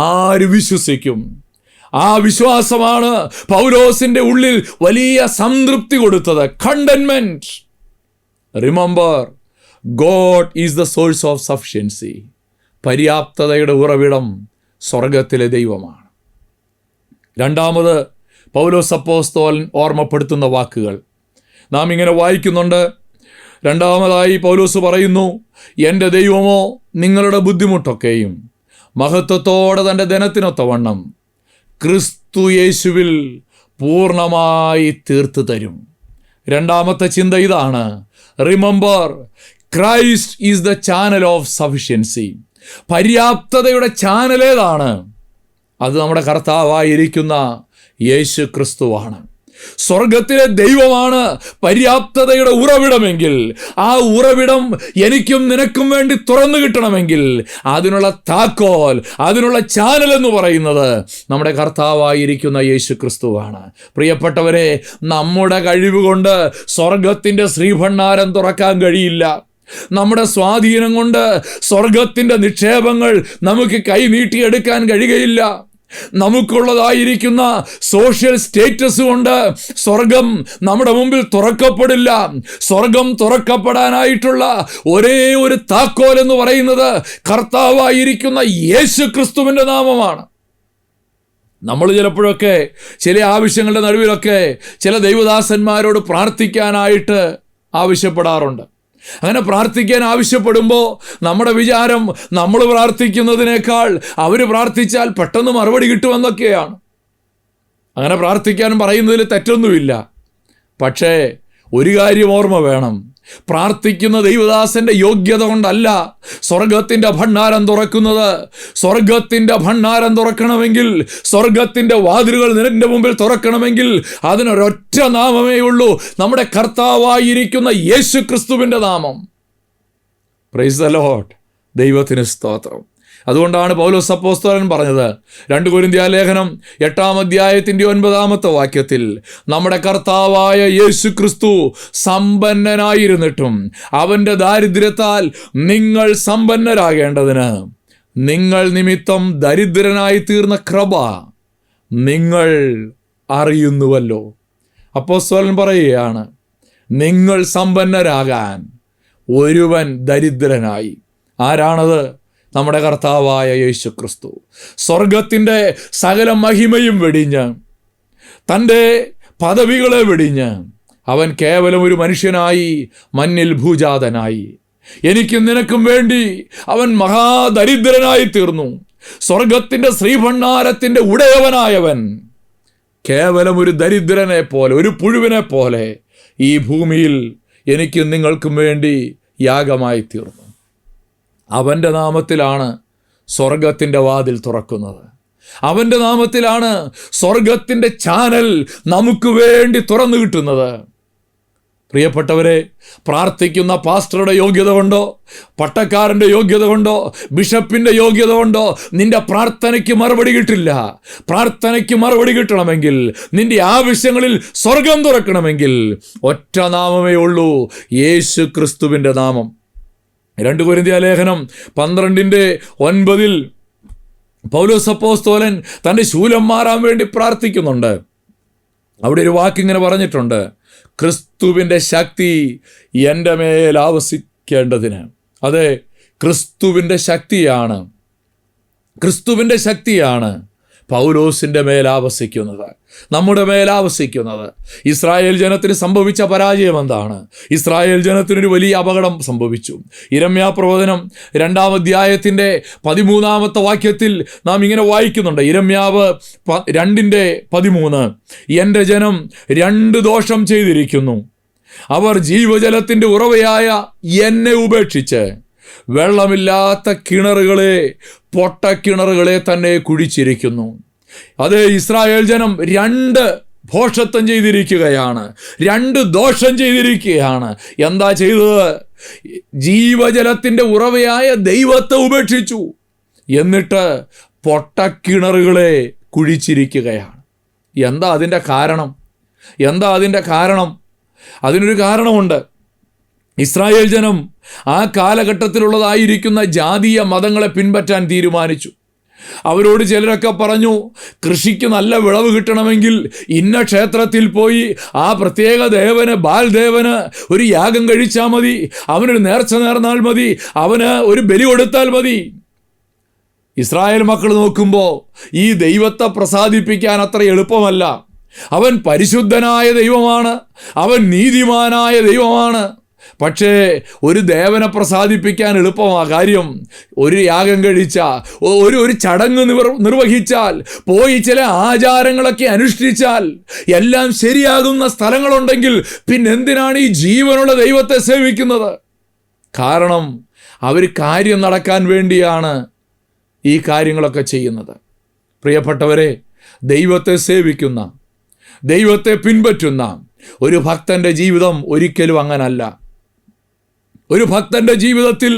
ആര് വിശ്വസിക്കും? ആ വിശ്വാസമാണ് പൗലോസിൻ്റെ ഉള്ളിൽ വലിയ സംതൃപ്തി കൊടുത്തത്. Contentment. Remember, God is the source of sufficiency. പര്യാപ്തതയുടെ ഉറവിടം സ്വർഗത്തിലെ ദൈവമാണ്. രണ്ടാമത് പൗലോസ് അപ്പോസ്തലൻ ഓർമ്മപ്പെടുത്തുന്ന വാക്കുകൾ നാം ഇങ്ങനെ വായിക്കുന്നുണ്ട്. രണ്ടാമതായി പൗലോസ് പറയുന്നു, എൻ്റെ ദൈവമോ നിങ്ങളുടെ ബുദ്ധിമുട്ടൊക്കെയും മഹത്വത്തോടെ തൻ്റെ ധനത്തിനൊത്തവണ്ണം ക്രിസ്തു യേശുവിൽ പൂർണ്ണമായി തീർത്തു തരും. രണ്ടാമത്തെ ചിന്ത ഇതാണ്, remember Christ is the channel of sufficiency. പര്യാപ്തതയുടെ ചാനൽ ഏതാണ്? അത് നമ്മുടെ കർത്താവായിരിക്കുന്ന യേശു ക്രിസ്തുവാണ്. സ്വർഗത്തിലെ ദൈവമാണ് പര്യാപ്തതയുടെ ഉറവിടമെങ്കിൽ, ആ ഉറവിടം എനിക്കും നിനക്കും വേണ്ടി തുറന്നു കിട്ടണമെങ്കിൽ അതിനുള്ള താക്കോൽ, അതിനുള്ള ചാനൽ എന്ന് പറയുന്നത് നമ്മുടെ കർത്താവായിരിക്കുന്ന യേശു ക്രിസ്തുവാണ്. പ്രിയപ്പെട്ടവരെ, നമ്മുടെ കഴിവ് കൊണ്ട് സ്വർഗത്തിൻ്റെ ശ്രീഭണ്ഡാരം തുറക്കാൻ കഴിയില്ല. നമ്മുടെ സ്വാധീനം കൊണ്ട് സ്വർഗത്തിൻ്റെ നിക്ഷേപങ്ങൾ നമുക്ക് കൈനീട്ടിയെടുക്കാൻ കഴിയുകയില്ല. നമുക്കുള്ളതായിരിക്കുന്ന സോഷ്യൽ സ്റ്റേറ്റസ് കൊണ്ട് സ്വർഗം നമ്മുടെ മുമ്പിൽ തുറക്കപ്പെടില്ല. സ്വർഗം തുറക്കപ്പെടാനായിട്ടുള്ള ഒരേ ഒരു താക്കോൽ എന്ന് പറയുന്നത് കർത്താവായിരിക്കുന്ന യേശു ക്രിസ്തുവിൻ്റെ നാമമാണ്. നമ്മൾ ചിലപ്പോഴൊക്കെ ചില ആവശ്യങ്ങളുടെ നടുവിലൊക്കെ ചില ദൈവദാസന്മാരോട് പ്രാർത്ഥിക്കാനായിട്ട് ആവശ്യപ്പെടാറുണ്ട്. അങ്ങനെ പ്രാർത്ഥിക്കാൻ ആവശ്യപ്പെടുമ്പോൾ നമ്മുടെ വിചാരം നമ്മൾ പ്രാർത്ഥിക്കുന്നതിനേക്കാൾ അവർ പ്രാർത്ഥിച്ചാൽ പെട്ടെന്ന് മറുപടി കിട്ടുമെന്നൊക്കെയാണ്. അങ്ങനെ പ്രാർത്ഥിക്കാൻ പറയുന്നതിൽ തെറ്റൊന്നുമില്ല. പക്ഷേ ഒരു കാര്യം ഓർമ്മ വേണം, പ്രാർത്ഥിക്കുന്ന ദൈവദാസന്റെ യോഗ്യത കൊണ്ടല്ല സ്വർഗത്തിൻ്റെ ഭണ്ഡാരം തുറക്കുന്നത്. സ്വർഗത്തിൻ്റെ ഭണ്ഡാരം തുറക്കണമെങ്കിൽ, സ്വർഗത്തിൻ്റെ വാതിലുകൾ നിന്റെ മുമ്പിൽ തുറക്കണമെങ്കിൽ അതിനൊരൊറ്റ നാമമേ ഉള്ളൂ, നമ്മുടെ കർത്താവായിരിക്കുന്ന യേശു ക്രിസ്തുവിൻ്റെ നാമം. Praise the Lord. ദൈവത്തിന് സ്തോത്രം. അതുകൊണ്ടാണ് പൗലോസ് അപ്പോസ്തലൻ പറഞ്ഞത് 2 കൊരിന്ത്യർ ലേഖനം 8-ാം അധ്യായത്തിൻ്റെ 9-ാമത്തെ വാക്യത്തിൽ, നമ്മുടെ കർത്താവായ യേശു ക്രിസ്തു സമ്പന്നനായിരുന്നിട്ടും അവൻ്റെ ദാരിദ്ര്യത്താൽ നിങ്ങൾ സമ്പന്നരാകേണ്ടതിന് നിങ്ങൾ നിമിത്തം ദരിദ്രനായി തീർന്ന കൃപ നിങ്ങൾ അറിയുന്നുവല്ലോ. അപ്പോസ്തലൻ പറയുകയാണ്, നിങ്ങൾ സമ്പന്നരാകാൻ ഒരുവൻ ദരിദ്രനായി. ആരാണത്? നമ്മുടെ കർത്താവായ യേശു ക്രിസ്തു. സ്വർഗത്തിൻ്റെ സകല മഹിമയും വെടിഞ്ഞ്, തൻ്റെ പദവികളെ വെടിഞ്ഞ് അവൻ കേവലം ഒരു മനുഷ്യനായി മണ്ണിൽ ഭൂജാതനായി എനിക്കും നിനക്കും വേണ്ടി അവൻ മഹാദരിദ്രനായി തീർന്നു. സ്വർഗത്തിൻ്റെ ശ്രീഭണ്ഡാരത്തിൻ്റെ ഉടയവനായവൻ കേവലം ഒരു ദരിദ്രനെ പോലെ, ഒരു പുഴുവിനെ പോലെ ഈ ഭൂമിയിൽ എനിക്കും നിങ്ങൾക്കും വേണ്ടി യാഗമായി തീർന്നു. അവൻ്റെ നാമത്തിലാണ് സ്വർഗത്തിൻ്റെ വാതിൽ തുറക്കുന്നത്. അവൻ്റെ നാമത്തിലാണ് സ്വർഗത്തിൻ്റെ ചാനൽ നമുക്ക് വേണ്ടി തുറന്നു കിട്ടുന്നത്. പ്രിയപ്പെട്ടവരെ, പ്രാർത്ഥിക്കുന്ന പാസ്റ്ററുടെ യോഗ്യത കൊണ്ടോ, പട്ടക്കാരൻ്റെ യോഗ്യത കൊണ്ടോ, ബിഷപ്പിൻ്റെ യോഗ്യത കൊണ്ടോ നിന്റെ പ്രാർത്ഥനയ്ക്ക് മറുപടി കിട്ടില്ല. പ്രാർത്ഥനയ്ക്ക് മറുപടി കിട്ടണമെങ്കിൽ, നിന്റെ ആവശ്യങ്ങളിൽ സ്വർഗം തുറക്കണമെങ്കിൽ ഒറ്റ നാമമേ ഉള്ളൂ, യേശു ക്രിസ്തുവിൻ്റെ നാമം. 2 കൊരിന്ത്യർ ലേഖനം 12:9 പൗലോസ് അപ്പോസ്തലൻ തൻ്റെ ശൂലം മാറാൻ വേണ്ടി പ്രാർത്ഥിക്കുന്നുണ്ട്. അവിടെ ഒരു വാക്കിങ്ങനെ പറഞ്ഞിട്ടുണ്ട്, ക്രിസ്തുവിൻ്റെ ശക്തി എൻ്റെ മേൽ ആവസിക്കേണ്ടതിന്. അതെ, ക്രിസ്തുവിൻ്റെ ശക്തിയാണ് പൗലോസിൻ്റെ മേലാവസിക്കുന്നത്, നമ്മുടെ മേലാവസിക്കുന്നത്. ഇസ്രായേൽ ജനത്തിന് സംഭവിച്ച പരാജയം എന്താണ്? ഇസ്രായേൽ ജനത്തിനൊരു വലിയ അപകടം സംഭവിച്ചു. യിരെമ്യാ പ്രവചനം 2-ാം അധ്യായത്തിൻ്റെ 13-ാമത്തെ വാക്യത്തിൽ നാം ഇങ്ങനെ വായിക്കുന്നുണ്ട്. യിരെമ്യാവ് 2:13, എൻ്റെ ജനം 2 ദോഷം ചെയ്തിരിക്കുന്നു. അവർ ജീവജലത്തിൻ്റെ ഉറവയായ എന്നെ ഉപേക്ഷിച്ച് വെള്ളമില്ലാത്ത കിണറുകളെ, പൊട്ടക്കിണറുകളെ തന്നെ കുഴിച്ചിരിക്കുന്നു. അതേ, ഇസ്രായേൽ ജനം 2 ഭോഷത്വം ചെയ്തിരിക്കുകയാണ്, 2 ദോഷം ചെയ്തിരിക്കുകയാണ്. എന്താ ചെയ്തത്? ജീവജലത്തിൻ്റെ ഉറവയായ ദൈവത്തെ ഉപേക്ഷിച്ചു, എന്നിട്ട് പൊട്ടക്കിണറുകളെ കുഴിച്ചിരിക്കുകയാണ്. എന്താ അതിൻ്റെ കാരണം? അതിനൊരു കാരണമുണ്ട്. ഇസ്രായേൽ ജനം ആ കാലഘട്ടത്തിലുള്ളതായിരിക്കുന്ന ജാതീയ മതങ്ങളെ പിൻപറ്റാൻ തീരുമാനിച്ചു. അവരോട് ചിലരൊക്കെ പറഞ്ഞു, കൃഷിക്ക് നല്ല വിളവ് കിട്ടണമെങ്കിൽ ഇന്ന ക്ഷേത്രത്തിൽ പോയി ആ പ്രത്യേക ദേവന്, ബാൽദേവന് ഒരു യാഗം കഴിച്ചാൽ മതി, അവനൊരു നേർച്ച നേർന്നാൽ മതി, അവന് ഒരു ബലി കൊടുത്താൽ മതി. ഇസ്രായേൽ മക്കൾ നോക്കുമ്പോൾ ഈ ദൈവത്തെ പ്രസാദിപ്പിക്കാൻ അത്ര എളുപ്പമല്ല. അവൻ പരിശുദ്ധനായ ദൈവമാണ്, അവൻ നീതിമാനായ ദൈവമാണ്. പക്ഷേ ഒരു ദേവനെ പ്രസാദിപ്പിക്കാൻ എളുപ്പമാണ് കാര്യം. ഒരു യാഗം കഴിച്ച, ഒരു ചടങ്ങ് നിർവഹിച്ചാൽ, പോയി ചില ആചാരങ്ങളൊക്കെ അനുഷ്ഠിച്ചാൽ എല്ലാം ശരിയാകുന്ന സ്ഥലങ്ങളുണ്ടെങ്കിൽ പിന്നെന്തിനാണ് ഈ ജീവനുള്ള ദൈവത്തെ സേവിക്കുന്നത്? കാരണം അവർ കാര്യം നടക്കാൻ വേണ്ടിയാണ് ഈ കാര്യങ്ങളൊക്കെ ചെയ്യുന്നത്. പ്രിയപ്പെട്ടവരെ, ദൈവത്തെ സേവിക്കുന്ന, ദൈവത്തെ പിൻപറ്റുന്ന ഒരു ഭക്തൻ്റെ ജീവിതം ഒരിക്കലും അങ്ങനല്ല. ഒരു ഭക്തൻ്റെ ജീവിതത്തിൽ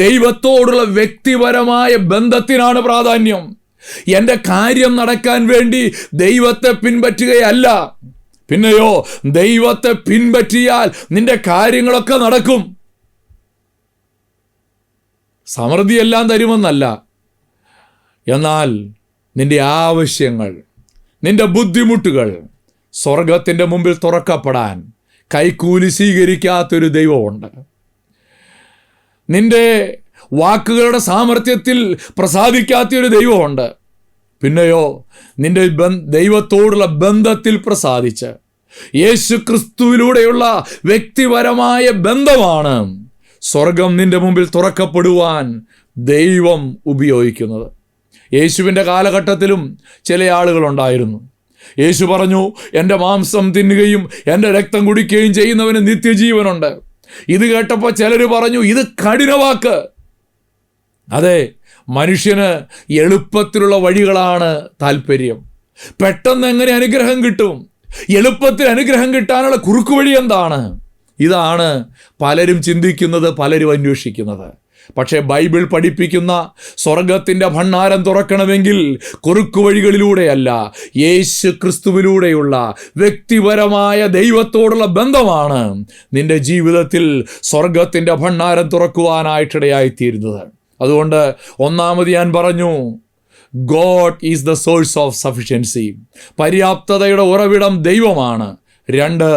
ദൈവത്തോടുള്ള വ്യക്തിപരമായ ബന്ധത്തിനാണ് പ്രാധാന്യം. എൻ്റെ കാര്യം നടക്കാൻ വേണ്ടി ദൈവത്തെ പിൻപറ്റുകയല്ല. പിന്നെയോ, ദൈവത്തെ പിൻപറ്റിയാൽ നിന്റെ കാര്യങ്ങളൊക്കെ നടക്കും. സമൃദ്ധിയെല്ലാം തരുമെന്നല്ല, എന്നാൽ നിന്റെ ആവശ്യങ്ങൾ, നിന്റെ ബുദ്ധിമുട്ടുകൾ സ്വർഗത്തിൻ്റെ മുമ്പിൽ തുറക്കപ്പെടാൻ കൈക്കൂലി സ്വീകരിക്കാത്തൊരു ദൈവമുണ്ട്. നിന്റെ വാക്കുകളുടെ സാമർത്ഥ്യത്തിൽ പ്രസാദിക്കാത്തൊരു ദൈവമുണ്ട്. പിന്നെയോ, നിന്റെ ദൈവത്തോടുള്ള ബന്ധത്തിൽ പ്രസാദിച്ച് യേശു ക്രിസ്തുവിലൂടെയുള്ള വ്യക്തിപരമായ ബന്ധമാണ് സ്വർഗം നിന്റെ മുമ്പിൽ തുറക്കപ്പെടുവാൻ ദൈവം ഉപയോഗിക്കുന്നത്. യേശുവിൻ്റെ കാലഘട്ടത്തിലും ചില ആളുകളുണ്ടായിരുന്നു. യേശു പറഞ്ഞു, എൻ്റെ മാംസം തിന്നുകയും എൻ്റെ രക്തം കുടിക്കുകയും ചെയ്യുന്നവന് നിത്യജീവനുണ്ട്. ഇത് കേട്ടപ്പോൾ ചിലർ പറഞ്ഞു, ഇത് കഠിനവാക്ക്. അതെ, മനുഷ്യന് എളുപ്പത്തിലുള്ള വഴികളാണ് താല്പര്യം. പെട്ടെന്ന് എങ്ങനെ അനുഗ്രഹം കിട്ടും? എളുപ്പത്തിൽ അനുഗ്രഹം കിട്ടാനുള്ള കുറുക്കുവഴി എന്താണ്? ഇതാണ് പലരും ചിന്തിക്കുന്നത്, പലരും അന്വേഷിക്കുന്നത്. പക്ഷേ ബൈബിൾ പഠിപ്പിക്കുന്ന സ്വർഗത്തിൻ്റെ ഭണ്ഡാരം തുറക്കണമെങ്കിൽ കുറുക്കു വഴികളിലൂടെയല്ല, യേശു ക്രിസ്തുവിലൂടെയുള്ള വ്യക്തിപരമായ ദൈവത്തോടുള്ള ബന്ധമാണ് നിന്റെ ജീവിതത്തിൽ സ്വർഗത്തിൻ്റെ ഭണ്ഡാരം തുറക്കുവാനായിട്ടിടയായിത്തീരുന്നത്. അതുകൊണ്ട് ഒന്നാമത് ഞാൻ പറഞ്ഞു, God is the source of sufficiency. പര്യാപ്തതയുടെ ഉറവിടം ദൈവമാണ്. 2,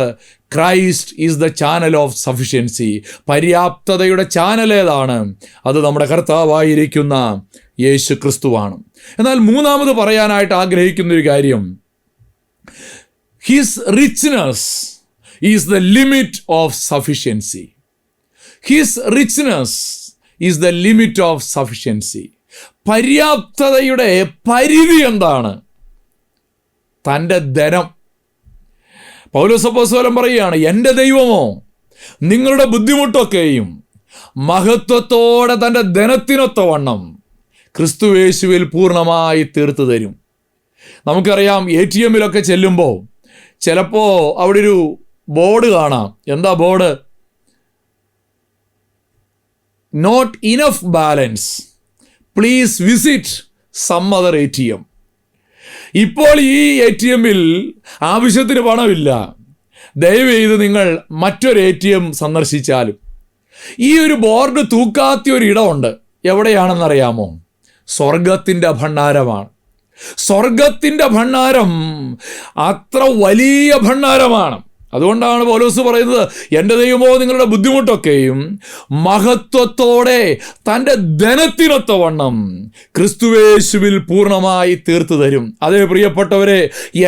Christ is the channel of sufficiency. പര്യാപ്തതയുടെ ചാനൽ ഏതാണ്? അത് നമ്മുടെ കർത്താവായിരിക്കുന്ന യേശു ക്രിസ്തുവാണ്. എന്നാൽ മൂന്നാമത് പറയാനായിട്ട് ആഗ്രഹിക്കുന്ന ഒരു കാര്യം, his richness is the limit of sufficiency. His richness is the limit of sufficiency. പര്യാപ്തതയുടെ പരിധി എന്താണ്? തൻ്റെ ധനം. പൗലോസ് അപ്പോസ്തലൻ പറയുകയാണ്, എൻ്റെ ദൈവമോ നിങ്ങളുടെ ബുദ്ധിമുട്ടൊക്കെയും മഹത്വത്തോടെ തൻ്റെ ധനത്തിനൊത്തവണ്ണം ക്രിസ്തുയേശുവിൽ പൂർണ്ണമായി തീർത്തു തരും. നമുക്കറിയാം, ATM-ലൊക്കെ ചെല്ലുമ്പോൾ ചിലപ്പോൾ അവിടെ ഒരു ബോർഡ് കാണാം. എന്താ board? Not enough balance, please visit some other ATM. ഇപ്പോൾ ഈ ATM-ൽ ആവശ്യത്തിന് പണമില്ല, ദയവ് ചെയ്ത് നിങ്ങൾ മറ്റൊരു ATM സന്ദർശിച്ചാലും. ഈ ഒരു ബോർഡ് തൂക്കാത്ത ഒരു ഇടമുണ്ട്. എവിടെയാണെന്നറിയാമോ? സ്വർഗത്തിൻ്റെ ഭണ്ഡാരമാണ്. സ്വർഗത്തിൻ്റെ ഭണ്ഡാരം അത്ര വലിയ ഭണ്ഡാരമാണ്. അതുകൊണ്ടാണ് പൗലോസ് പറയുന്നത്, എൻ്റെ ദൈവമോ നിങ്ങളുടെ ബുദ്ധിമുട്ടൊക്കെയും മഹത്വത്തോടെ തൻ്റെ ധനത്തിനൊത്തവണ്ണം ക്രിസ്തുയേശുവിൽ പൂർണ്ണമായി തീർത്തു തരും. അതേ പ്രിയപ്പെട്ടവരെ,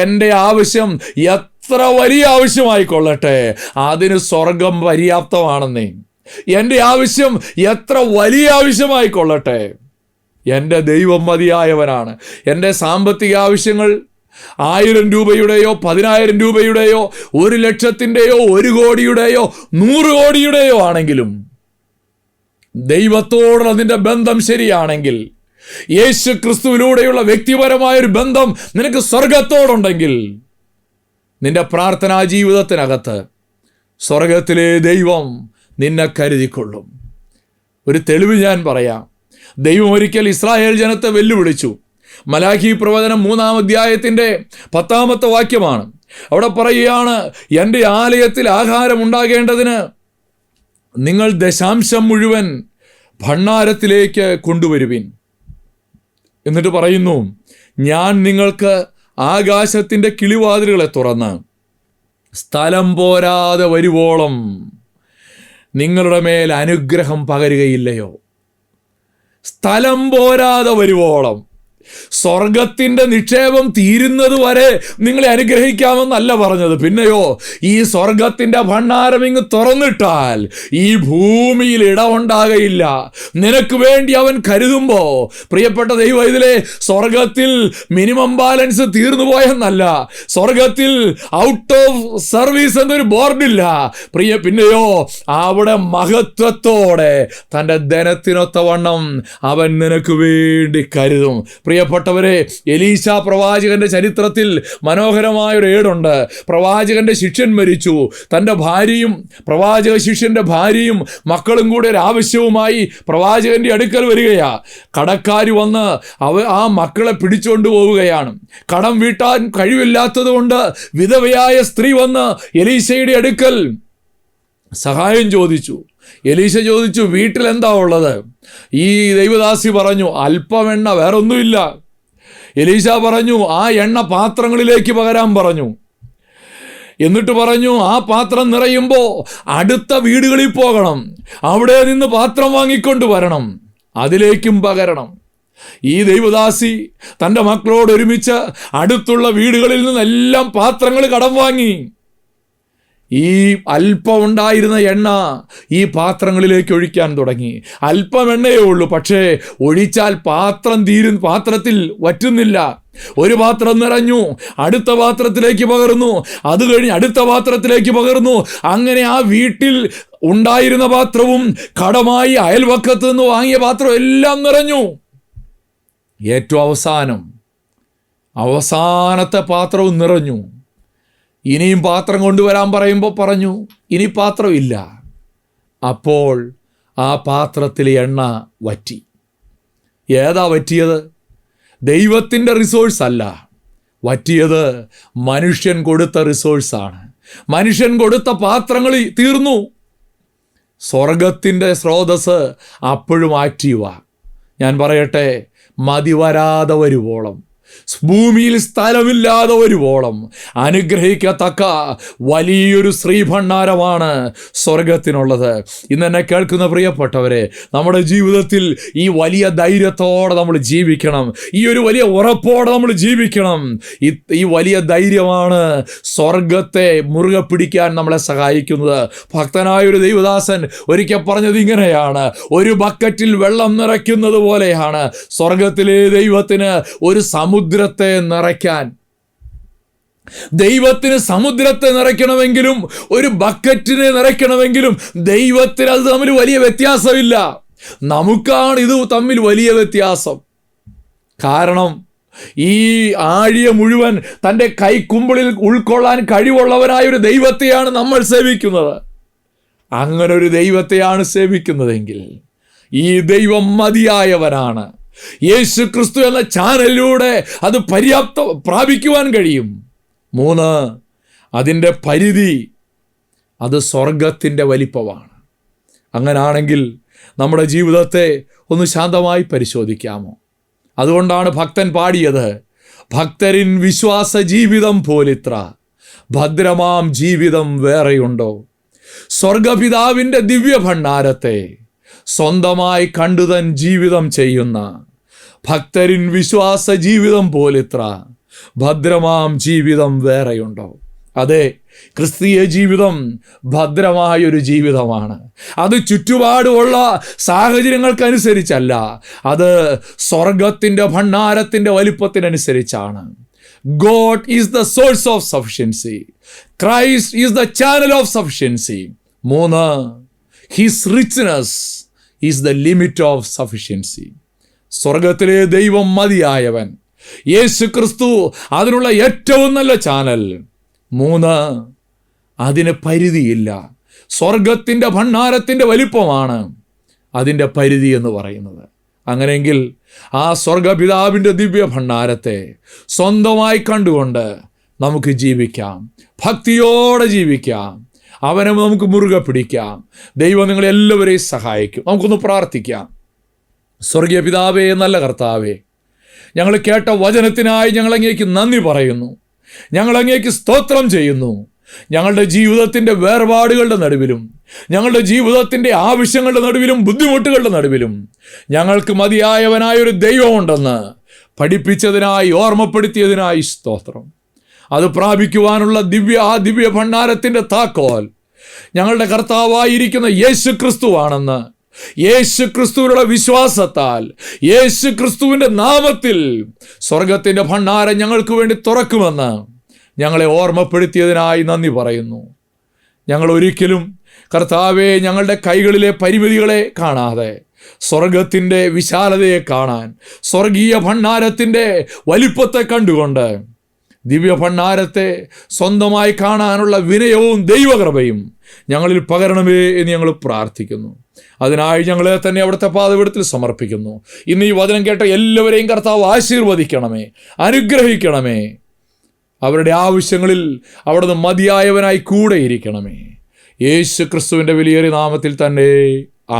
എൻ്റെ ആവശ്യം എത്ര വലിയ ആവശ്യമായിക്കൊള്ളട്ടെ, അതിന് സ്വർഗം പര്യാപ്തമാണെന്നേ. എൻ്റെ ആവശ്യം എത്ര വലിയ ആവശ്യമായിക്കൊള്ളട്ടെ, എൻ്റെ ദൈവം മതിയായവനാണ്. എൻ്റെ സാമ്പത്തിക ആവശ്യങ്ങൾ 1000 രൂപയുടെയോ 10,000 രൂപയുടെയോ 1 ലക്ഷത്തിൻ്റെയോ 1 കോടിയുടെയോ 100 കോടിയുടെയോ ആണെങ്കിലും, ദൈവത്തോടുള്ള നിന്റെ ബന്ധം ശരിയാണെങ്കിൽ, യേശു ക്രിസ്തുവിലൂടെയുള്ള വ്യക്തിപരമായൊരു ബന്ധം നിനക്ക് സ്വർഗത്തോടുണ്ടെങ്കിൽ, നിന്റെ പ്രാർത്ഥനാ ജീവിതത്തിനകത്ത് സ്വർഗത്തിലെ ദൈവം നിന്നെ കരുതിക്കൊള്ളും. ഒരു തെളിവ് ഞാൻ പറയാം. ദൈവം ഒരിക്കൽ ഇസ്രായേൽ ജനത്തെ വെല്ലുവിളിച്ചു. മലാഖി പ്രവചനം 3-ാം അധ്യായത്തിൻ്റെ 10-ാമത്തെ വാക്യമാണ്. അവിടെ പറയുകയാണ്, എൻ്റെ ആലയത്തിൽ ആഹാരം ഉണ്ടാകേണ്ടതിന് നിങ്ങൾ ദശാംശം മുഴുവൻ ഭണ്ഡാരത്തിലേക്ക് കൊണ്ടുവരുവിൻ. എന്നിട്ട് പറയുന്നു, ഞാൻ നിങ്ങൾക്ക് ആകാശത്തിൻ്റെ കിളിവാതിലുകളെ തുറന്ന് സ്ഥലം പോരാതെ വരുവോളം നിങ്ങളുടെ മേൽ അനുഗ്രഹം പകരുകയില്ലയോ? സ്ഥലം പോരാതെ വരുവോളം, സ്വർഗത്തിൻ്റെ നിക്ഷേപം തീരുന്നത് വരെ നിങ്ങളെ അനുഗ്രഹിക്കാമെന്നല്ല പറഞ്ഞത്. പിന്നെയോ, ഈ സ്വർഗത്തിൻ്റെ ഭണ്ഡാരം ഇങ്ങ് തുറന്നിട്ടാൽ ഈ ഭൂമിയിൽ ഇടമുണ്ടാകയില്ല. നിനക്ക് വേണ്ടി അവൻ കരുതുമ്പോൾ, പ്രിയപ്പെട്ട ദൈവം, ഇതിലെ സ്വർഗത്തിൽ മിനിമം ബാലൻസ് തീർന്നു പോയെന്നല്ല, സ്വർഗത്തിൽ ഔട്ട് ഓഫ് സർവീസ് എന്നൊരു ബോർഡില്ല. പിന്നെയോ, അവിടെ മഹത്വത്തോടെ തൻ്റെ ധനത്തിനൊത്തവണ്ണം അവൻ നിനക്ക് വേണ്ടി കരുതും. പ്രിയപ്പെട്ടവരെ, എലീശ പ്രവാചകന്റെ ചരിത്രത്തിൽ മനോഹരമായൊരു ഏടുണ്ട്. പ്രവാചകന്റെ ശിഷ്യൻ മരിച്ചു. തൻ്റെ ഭാര്യയും പ്രവാചക ശിഷ്യന്റെ ഭാര്യയും മക്കളും കൂടെ ഒരു ആവശ്യവുമായി പ്രവാചകന്റെ അടുക്കൽ വരികയാ. കടക്കാർ വന്ന് ആ മക്കളെ പിടിച്ചുകൊണ്ട് പോവുകയാണ്. കടം വീട്ടാൻ കഴിവില്ലാത്തത് കൊണ്ട് വിധവയായ സ്ത്രീ വന്ന് എലീശയുടെ അടുക്കൽ സഹായം ചോദിച്ചു. എലീശ ചോദിച്ചു, വീട്ടിൽ എന്താ ഉള്ളത്? ഈ ദൈവദാസി പറഞ്ഞു, അല്പമെണ്ണ, വേറൊന്നുമില്ല. എലീശ പറഞ്ഞു, ആ എണ്ണ പാത്രങ്ങളിലേക്ക് പകരാൻ പറഞ്ഞു. എന്നിട്ട് പറഞ്ഞു, ആ പാത്രം നിറയുമ്പോൾ അടുത്ത വീടുകളിൽ പോകണം, അവിടെ നിന്ന് പാത്രം വാങ്ങിക്കൊണ്ട് വരണം, അതിലേക്കും പകരണം. ഈ ദൈവദാസി തൻ്റെ മക്കളോട് ഒരുമിച്ച് അടുത്തുള്ള വീടുകളിൽ നിന്നെല്ലാം പാത്രങ്ങൾ കടം വാങ്ങി. ഈ അല്പം ഉണ്ടായിരുന്ന എണ്ണ ഈ പാത്രങ്ങളിലേക്ക് ഒഴിക്കാൻ തുടങ്ങി. അല്പം എണ്ണയേ ഉള്ളൂ, പക്ഷേ ഒഴിച്ചാൽ പാത്രത്തിൽ വറ്റുന്നില്ല. ഒരു പാത്രം നിറഞ്ഞു, അടുത്ത പാത്രത്തിലേക്ക് പകർന്നു, അത് കഴിഞ്ഞ് അടുത്ത പാത്രത്തിലേക്ക് പകർന്നു. അങ്ങനെ ആ വീട്ടിൽ ഉണ്ടായിരുന്ന പാത്രവും കടമായി അയൽവക്കത്ത് നിന്ന് വാങ്ങിയ പാത്രവും എല്ലാം നിറഞ്ഞു. ഏറ്റവും അവസാനത്തെ പാത്രവും നിറഞ്ഞു. ഇനിയും പാത്രം കൊണ്ടുവരാൻ പറയുമ്പോൾ പറഞ്ഞു, ഇനി പാത്രമില്ല. അപ്പോൾ ആ പാത്രത്തിലെ എണ്ണ വറ്റി. ഏതാ വറ്റിയത്? ദൈവത്തിൻ്റെ റിസോഴ്സ് അല്ല, വറ്റിയത് മനുഷ്യൻ കൊടുത്ത റിസോഴ്സാണ്. മനുഷ്യൻ കൊടുത്ത പാത്രങ്ങൾ തീർന്നു. സ്വർഗത്തിൻ്റെ സ്രോതസ് അപ്പോഴും ആക്റ്റീവാണ്. ഞാൻ പറയട്ടെ, മതി വരാതെ വരുവോളം, ഭൂമിയിൽ സ്ഥലമില്ലാതെ വരുവോളം അനുഗ്രഹിക്കത്തക്ക വലിയൊരു ശ്രീഭണ്ഡാരമാണ് സ്വർഗത്തിനുള്ളത്. ഇന്നെന്നെ കേൾക്കുന്ന പ്രിയപ്പെട്ടവരെ, നമ്മുടെ ജീവിതത്തിൽ ഈ വലിയ ധൈര്യത്തോടെ നമ്മൾ ജീവിക്കണം. ഈ ഒരു വലിയ ഉറപ്പോടെ നമ്മൾ ജീവിക്കണം. ഈ വലിയ ധൈര്യമാണ് സ്വർഗത്തെ മുറുകെ പിടിക്കാൻ നമ്മളെ സഹായിക്കുന്നത്. ഭക്തനായൊരു ദൈവദാസൻ ഒരിക്കൽ പറഞ്ഞത് ഇങ്ങനെയാണ്, ഒരു ബക്കറ്റിൽ വെള്ളം നിറയ്ക്കുന്നത് പോലെയാണ് സ്വർഗത്തിലെ ദൈവത്തിന് ഒരു സമുദ്രത്തെ നിറയ്ക്കാൻ. ദൈവത്തിന് സമുദ്രത്തെ നിറയ്ക്കണമെങ്കിലും ഒരു ബക്കറ്റിനെ നിറയ്ക്കണമെങ്കിലും ദൈവത്തിന് അത് തമ്മിൽ വലിയ വ്യത്യാസമില്ല. നമുക്കാണ് ഇത് തമ്മിൽ വലിയ വ്യത്യാസം. കാരണം ഈ ആഴിയ മുഴുവൻ തൻ്റെ കൈക്കുമ്പിളിൽ ഉൾക്കൊള്ളാൻ കഴിവുള്ളവനായൊരു ദൈവത്തെയാണ് നമ്മൾ സേവിക്കുന്നത്. അങ്ങനൊരു ദൈവത്തെയാണ് സേവിക്കുന്നതെങ്കിൽ ഈ ദൈവം മതിയായവനാണ്. യേശു ക്രിസ്തു എന്ന ചാനലിലൂടെ അത് പ്രാപിക്കുവാൻ കഴിയും. 3, അതിൻ്റെ പരിധി അത് സ്വർഗത്തിൻ്റെ വലിപ്പമാണ്. അങ്ങനാണെങ്കിൽ നമ്മുടെ ജീവിതത്തെ ഒന്ന് ശാന്തമായി പരിശോധിക്കാമോ? അതുകൊണ്ടാണ് ഭക്തൻ പാടിയത്, ഭക്തരിൻ വിശ്വാസ ജീവിതം പോലിത്ര ഭദ്രമാം ജീവിതം വേറെയുണ്ടോ? സ്വർഗപിതാവിൻ്റെ ദിവ്യഭണ്ഡാരത്തെ സ്വന്തമായി കണ്ടുതൻ ജീവിതം ചെയ്യുന്ന ഭക്തരിൻ വിശ്വാസ ജീവിതം പോലിത്ര ഭദ്രമാം ജീവിതം വേറെയുണ്ടോ? അതെ, ക്രിസ്തീയ ജീവിതം ഭദ്രമായൊരു ജീവിതമാണ്. അത് ചുറ്റുപാടുമുള്ള സാഹചര്യങ്ങൾക്കനുസരിച്ചല്ല, അത് സ്വർഗത്തിൻ്റെ ഭണ്ഡാരത്തിൻ്റെ വലിപ്പത്തിനനുസരിച്ചാണ്. God is the source of sufficiency. Christ is the channel of sufficiency. 3, His richness is the limit of sufficiency. സ്വർഗത്തിലെ ദൈവം മതിയായവൻ, യേശു ക്രിസ്തു അതിനുള്ള ഏറ്റവും നല്ല ചാനൽ. 3, അതിന് പരിധിയില്ല. സ്വർഗത്തിൻ്റെ ഭണ്ഡാരത്തിൻ്റെ വലിപ്പമാണ് അതിൻ്റെ പരിധി എന്ന് പറയുന്നത്. അങ്ങനെയെങ്കിൽ ആ സ്വർഗപിതാവിൻ്റെ ദിവ്യ ഭണ്ഡാരത്തെ സ്വന്തമായി കണ്ടുകൊണ്ട് നമുക്ക് ജീവിക്കാം, ഭക്തിയോടെ ജീവിക്കാം, അവനെ നമുക്ക് മുറുകെ പിടിക്കാം. ദൈവം നിങ്ങളെല്ലാവരെയും സഹായിക്കും. നമുക്കൊന്ന് പ്രാർത്ഥിക്കാം. സ്വർഗീയ പിതാവേ, നല്ല കർത്താവേ, ഞങ്ങൾ കേട്ട വചനത്തിനായി ഞങ്ങൾ അങ്ങേക്ക് നന്ദി പറയുന്നു. ഞങ്ങൾ അങ്ങേക്ക് സ്തോത്രം ചെയ്യുന്നു. ഞങ്ങളുടെ ജീവിതത്തിൻ്റെ വേർപാടുകളുടെ നടുവിലും, ഞങ്ങളുടെ ജീവിതത്തിൻ്റെ ആവശ്യങ്ങളുടെ നടുവിലും, ബുദ്ധിമുട്ടുകളുടെ നടുവിലും ഞങ്ങൾക്ക് മതിയായവനായൊരു ദൈവമുണ്ടെന്ന് പഠിപ്പിച്ചതിനായി, ഓർമ്മപ്പെടുത്തിയതിനായി സ്തോത്രം. അത് പ്രാപിക്കുവാനുള്ള ദിവ്യ ഭണ്ഡാരത്തിൻ്റെ താക്കോൽ ഞങ്ങളുടെ കർത്താവായിരിക്കുന്ന യേശു ക്രിസ്തുവാണെന്ന്, യേശു ക്രിസ്തുവിനുള്ള വിശ്വാസത്താൽ, യേശു ക്രിസ്തുവിൻ്റെ നാമത്തിൽ സ്വർഗത്തിൻ്റെ ഭണ്ഡാരം ഞങ്ങൾക്ക് വേണ്ടി തുറക്കുമെന്ന് ഞങ്ങളെ ഓർമ്മപ്പെടുത്തിയതിനായി നന്ദി പറയുന്നു. ഞങ്ങൾ ഒരിക്കലും കർത്താവെ ഞങ്ങളുടെ കൈകളിലെ പരിമിതികളെ കാണാതെ സ്വർഗത്തിൻ്റെ വിശാലതയെ കാണാൻ, സ്വർഗീയ ഭണ്ഡാരത്തിൻ്റെ വലിപ്പത്തെ കണ്ടുകൊണ്ട് ദിവ്യ ഭണ്ഡാരത്തെ സ്വന്തമായി കാണാനുള്ള വിനയവും ദൈവകൃപയും ഞങ്ങളിൽ പകരണമേ എന്ന് ഞങ്ങൾ പ്രാർത്ഥിക്കുന്നു. അതിനായി ഞങ്ങളെ തന്നെ അവിടുത്തെ പാദപീഠത്തിൽ സമർപ്പിക്കുന്നു. ഇന്ന് ഈ വചനം കേട്ട എല്ലാവരെയും കർത്താവ് ആശീർവദിക്കണമേ, അനുഗ്രഹിക്കണമേ. അവരുടെ ആവശ്യങ്ങളിൽ അവിടുന്ന് മതിയായവനായി കൂടെ ഇരിക്കണമേ. യേശു ക്രിസ്തുവിൻ്റെ വലിയൊരു നാമത്തിൽ തന്നെ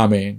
ആമേൻ.